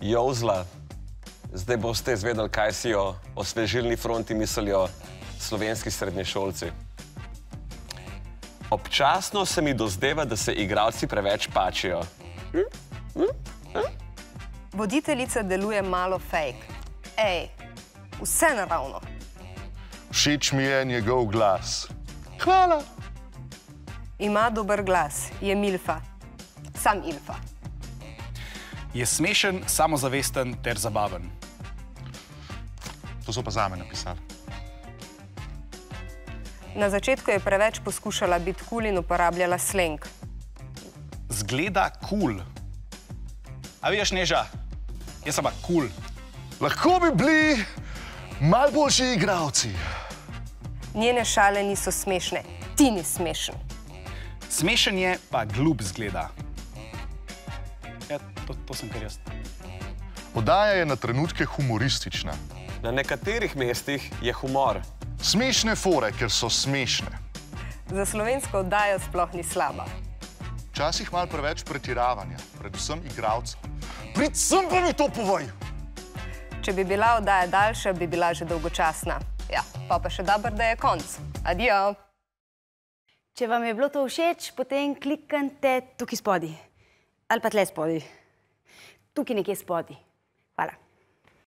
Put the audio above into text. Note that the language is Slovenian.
Jovzla, zdaj boste izvedeli, kaj si o osvežilni fronti mislijo slovenski srednješolci. Občasno se mi dozdeva, da se igralci preveč pačijo. Voditeljica deluje malo fake. Ej, vse naravno. Všeč mi je njegov glas. Hvala. Ima dober glas, je milfa. Sam ilfa. Je smešen, samozavesten ter zabaven. To so pa zame napisali. Na začetku je preveč poskušala biti cool in uporabljala slang. Zgleda cool. A veš, Neža, jaz sem pa cool. Lahko bi bili malo boljši igralci. Njene šale niso smešne. Ti ni smešen. Smešen je, pa glup zgleda. Ja, to sem kar jaz. Oddaja je na trenutke humoristična. Na nekaterih mestih je humor. Smešne fore, ker so smešne. Za slovensko oddajo sploh ni slaba. Včasih malo preveč pretiravanja, predvsem igralcev. Predvsem pa mi to povej! Če bi bila oddaja daljša, bi bila že dolgočasna. Ja, pa še dobro, da je konc. Adijo! Če vam je bilo to všeč, potem kliknite tukaj spodaj. Ali pa tle spodaj. Tukaj nekje spodaj. Hvala.